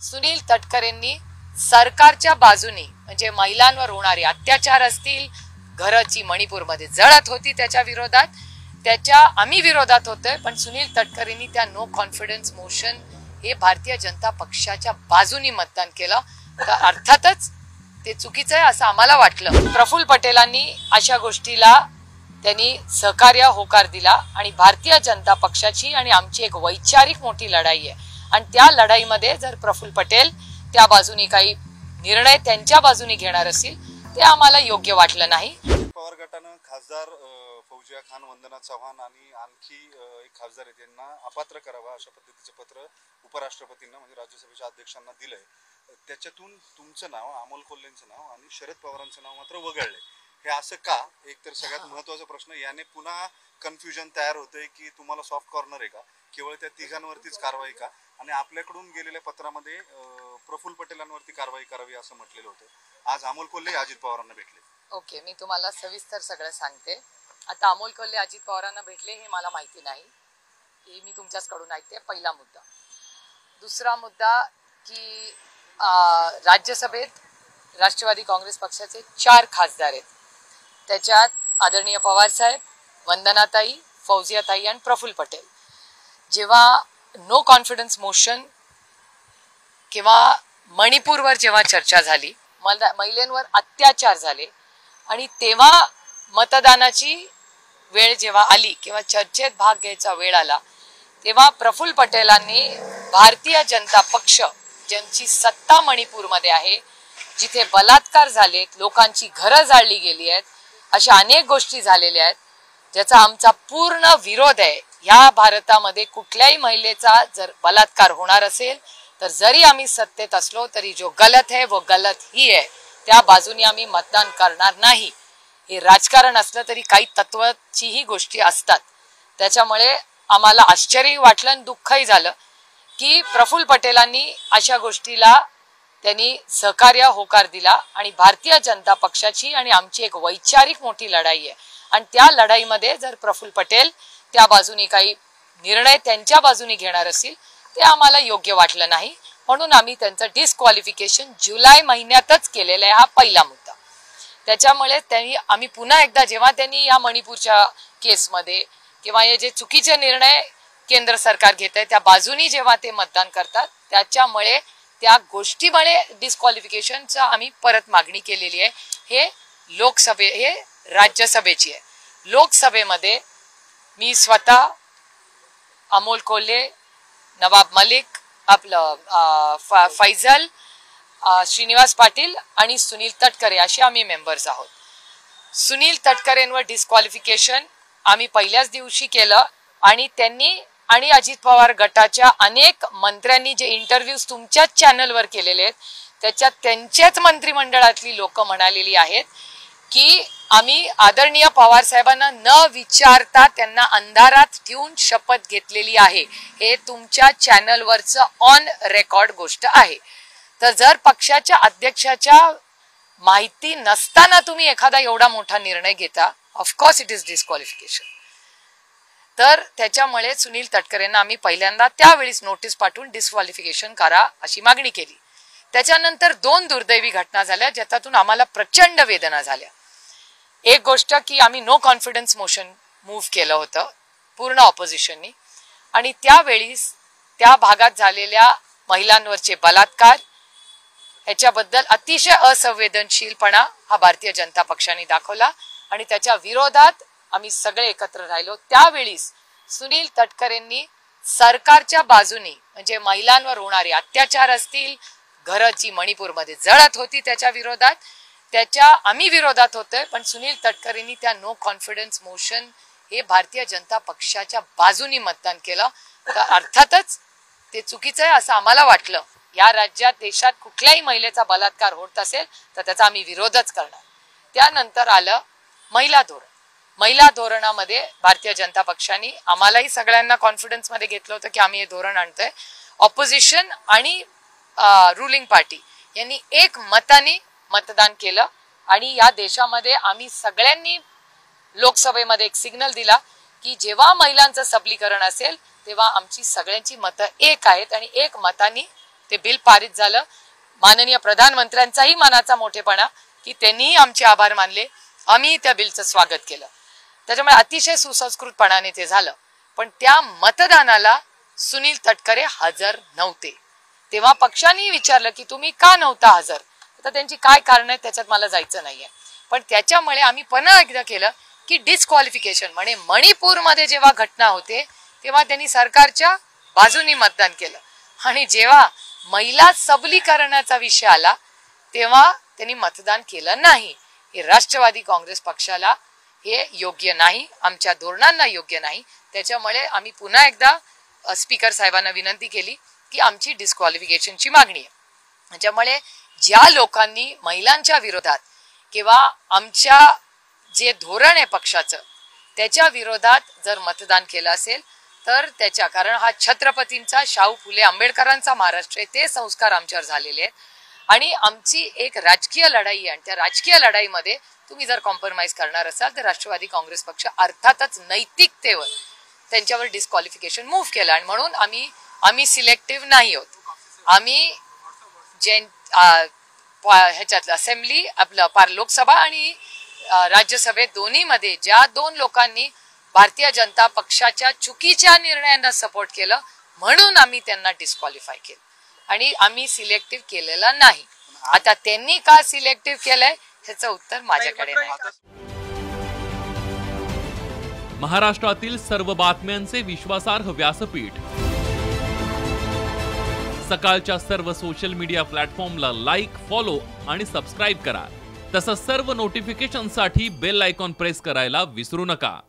सुनील तटकरेंनी सरकारच्या बाजूनी म्हणजे महिलांवर होणारे अत्याचार असतील, घराची मणिपूरमध्ये जळत होती त्याच्या विरोधात, त्याच्या आम्ही विरोधात होतोय, पण सुनील तटकरेंनी त्या नो कॉन्फिडन्स मोशन हे भारतीय जनता पक्षाच्या बाजूनी मतदान केलं. तर अर्थातच ते चुकीचं आहे असं आम्हाला वाटलं. प्रफुल्ल पटेलांनी अशा गोष्टीला त्यांनी सहकार्य होकार दिला आणि भारतीय जनता पक्षाची आणि आमची एक वैचारिक मोठी लढाई आहे आणि त्या लढाईमध्ये जर प्रफुल्ल पटेल त्या बाजूनी काही निर्णय त्यांच्या बाजूनी घेणार असतील ते आम्हाला योग्य वाटलं नाही. पवार गटानं खासदार फौजिया खान, वंदना चव्हाण आणि आणखी एक खासदार आहेत यांना अपात्र करावा अशा पद्धतीचं पत्र उपराष्ट्रपतींना म्हणजे राज्यसभेच्या अध्यक्षांना दिलंय. त्याच्यातून तुमचं नाव, अमोल कोल्हेंचं नाव आणि शरद पवारांचं नाव मात्र वगळले. हे असं का? एक तर सगळ्यात महत्वाचा प्रश्न, याने पुन्हा कन्फ्युजन तयार होतंय की तुम्हाला सॉफ्ट कॉर्नर आहे का, केवळ त्या तिघांवरतीच कारवाई का, आणि आपल्याकडून गेलेल्या पत्रामध्ये प्रफुल्ल पटेलांवरती कारवाई करावी असं म्हटलेलं होतं. आज अमोल कोल्हे अजित पवारांना भेटले. ओके, मी तुम्हाला सविस्तर सगळं सांगते. आता अमोल कोल्हे अजित पवारांना भेटले हे मला माहिती नाही, हे मी तुमच्याचकडून ऐकते. पहिला मुद्दा. दुसरा मुद्दा की राज्यसभेत राष्ट्रवादी काँग्रेस पक्षाचे 4 खासदार आहेत. त्याच्यात आदरणीय पवार साहेब, वंदनाताई, फौजियाताई आणि प्रफुल्ल पटेल. जेव्हा नो कॉन्फिडन्स मोशन किंवा मणिपूरवर जेव्हा चर्चा झाली, महिलांवर अत्याचार झाले आणि तेव्हा मतदानाची वेळ जेव्हा आली किंवा चर्चेत भाग घ्यायचा वेळ आला, तेव्हा प्रफुल्ल पटेलांनी भारतीय जनता पक्ष ज्यांची सत्ता मणिपूरमध्ये आहे, जिथे बलात्कार झालेत, लोकांची घरं जाळली गेली आहेत, अशा अनेक गोष्टी झालेल्या आहेत ज्याचा आमचा पूर्ण विरोध आहे. ह्या भारतामध्ये कुठल्याही महिलेचा जर बलात्कार होणार असेल तर जरी आम्ही सत्तेत असलो तरी जो गलत है वो गलत ही है, त्या बाजूने आम्ही मतदान करणार नाही. हे राजकारण असलं तरी काही तत्वाचीही गोष्टी असतात. त्याच्यामुळे आम्हाला आश्चर्य वाटलं आणि दुःखही झालं की प्रफुल्ल पटेलांनी अशा गोष्टीला त्यांनी सहकार्य होकार दिला आणि भारतीय जनता पक्षाची आणि आमची एक वैचारिक मोठी लढाई आहे आणि त्या लढाईमध्ये जर प्रफुल्ल पटेल त्या बाजूनी काही निर्णय त्यांच्या बाजूनी घेणार असतील ते आम्हाला योग्य वाटलं नाही, म्हणून आम्ही त्यांचं डिस्क्वालिफिकेशन जुलै महिन्यातच केलेलं आहे. हा पहिला मुद्दा. त्याच्यामुळे त्यांनी आम्ही पुन्हा एकदा जेव्हा त्यांनी या मणिपूरच्या केसमध्ये किंवा हे जे चुकीचे निर्णय केंद्र सरकार घेत आहे त्या बाजूनी जेव्हा ते मतदान करतात, त्याच्यामुळे त्या गोष्टीमुळे डिस्क्वालिफिकेशनचा आम्ही परत मागणी केलेली आहे. हे राज्यसभेची आहे. लोकसभेमध्ये मी स्वतः, अमोल कोल्हे, नवाब मलिक, आपलं फैजल, श्रीनिवास पाटील आणि सुनील तटकरे असे आम्ही मेंबर्स आहोत. सुनील तटकरेंवर डिस्क्वालिफिकेशन आम्ही पहिल्याच दिवशी केलं आणि त्यांनी आणि अजित पवार गटाच्या अनेक मंत्र्यांनी जे इंटरव्ह्यूज तुमच्याच चॅनलवर केलेले आहेत त्याच्यात त्यांच्याच मंत्रिमंडळातली लोक म्हणालेली आहेत की आम्ही आदरणीय पवार साहेबांना न विचारता त्यांना अंधारात ठेवून शपथ घेतलेली आहे. हे तुमच्या चॅनलवरचं ऑन रेकॉर्ड गोष्ट आहे. तर जर पक्षाच्या अध्यक्षाच्या माहिती नसताना तुम्ही एखादा एवढा मोठा निर्णय घेता, ऑफकोर्स इट इज डिस्क्वालिफिकेशन. तर त्याच्यामुळे सुनील तटकरेंना आम्ही पहिल्यांदा त्यावेळीच नोटीस पाठवून डिस्क्वालिफिकेशन करा अशी मागणी केली. त्याच्यानंतर 2 दुर्दैवी घटना झाल्या ज्याच्यातून आम्हाला प्रचंड वेदना झाल्या. एक गोष्ट की आम्ही नो कॉन्फिडन्स मोशन मूव्ह केलं होतं पूर्ण ऑपोजिशननी आणि त्यावेळी त्या भागात झालेल्या महिलांवरचे बलात्कार ह्याच्याबद्दल अतिशय असंवेदनशीलपणा हा भारतीय जनता पक्षाने दाखवला आणि त्याच्या विरोधात आम्ही सगळे एकत्र राहिलो. त्यावेळी सुनील तटकरेंनी सरकारच्या बाजूनी म्हणजे महिलांवर होणारे अत्याचार असतील, घराची मणिपूरमध्ये जळत होती त्याच्या विरोधात, त्याच्या आम्ही विरोधात होतोय, पण सुनील तटकरेंनी त्या नो कॉन्फिडन्स मोशन हे भारतीय जनता पक्षाच्या बाजूनी मतदान केलं. तर अर्थातच ते चुकीचं आहे असं आम्हाला वाटलं. या राज्यात, देशात कुठल्याही महिलेचा बलात्कार होत असेल तर त्याचा आम्ही विरोधच करणार. त्यानंतर आलं महिला धोरण. महिला धोरणामध्ये भारतीय जनता पक्षाने आम्हालाही सगळ्यांना कॉन्फिडन्स मध्ये घेतलं होतं की आम्ही हे धोरण आणतोय. ऑपोजिशन आणि रुलिंग पार्टी यांनी एक मताने मतदान केलं आणि या देशामध्ये आम्ही सगळ्यांनी लोकसभेमध्ये एक सिग्नल दिला की जेव्हा महिलांचं सबलीकरण असेल तेव्हा आमची सगळ्यांची मतं एक आहेत आणि एक मताने ते बिल पारित झालं. माननीय प्रधानमंत्र्यांचाही मनाचा मोठेपणा की त्यांनीही आमचे आभार मानले, आम्ही त्या बिलचं स्वागत केलं. त्याच्यामुळे अतिशय सुसंस्कृतपणाने ते झालं. पण त्या मतदानाला सुनील तटकरे हजर नव्हते. तेव्हा पक्षानेही विचारलं की तुम्ही का नव्हता हजर. आता त्यांची काय कारण आहेत त्याच्यात मला जायचं नाहीये. पण त्याच्यामुळे आम्ही पुन्हा एकदा केलं की डिस्क्वालिफिकेशन. म्हणजे मणिपूरमध्ये जेव्हा घटना होते तेव्हा त्यांनी सरकारच्या बाजूनी मतदान केलं आणि जेव्हा महिला सबलीकरणाचा विषय आला तेव्हा त्यांनी मतदान केलं नाही. हे राष्ट्रवादी काँग्रेस पक्षाला हे योग्य नाही, आमच्या धोरणांना योग्य नाही. त्याच्यामुळे आम्ही पुन्हा एकदा स्पीकर साहेबांना विनंती केली की आमची डिस्क्वालिफिकेशनची मागणी आहे. त्याच्यामुळे ज्या लोकांनी महिलांच्या विरोधात किंवा आमच्या जे धोरण आहे पक्षाचं त्याच्या विरोधात जर मतदान केलं असेल तर त्याच्या, कारण हा छत्रपतींचा, शाहू फुले आंबेडकरांचा महाराष्ट्र आहे, ते संस्कार आमच्यावर झालेले आहेत आणि आमची एक राजकीय लढाई आहे. आणि त्या राजकीय लढाईमध्ये तुम्ही जर कॉम्प्रोमाइज करणार असाल तर राष्ट्रवादी काँग्रेस पक्ष अर्थातच नैतिकतेवर त्यांच्यावर डिस्क्वालिफिकेशन मूव्ह केलं. आणि म्हणून आम्ही सिलेक्टिव्ह नाही आहोत. आम्ही ह्याच्यातलं असेंब्ली, आपलं लोकसभा आणि राज्यसभेत दोन्हीमध्ये ज्या 2 लोकांनी भारतीय जनता पक्षाच्या चुकीच्या निर्णयांना सपोर्ट केलं म्हणून आम्ही त्यांना डिस्क्वालिफाय केलं आणि आम्ही सिलेक्टिव्ह केलेला नाही. आता त्यांनी का सिलेक्टिव्ह केलंय ह्याचं उत्तर माझ्याकडे नाही. महाराष्ट्रातील सर्व बातम्यांचे विश्वासार्ह व्यासपीठ, सकाळच्या सर्व सोशल मीडिया प्लॅटफॉर्मला लाईक, फॉलो आणि सबस्क्राईब करा. तसंच सर्व नोटिफिकेशनसाठी बेल आयकॉन प्रेस करायला विसरू नका.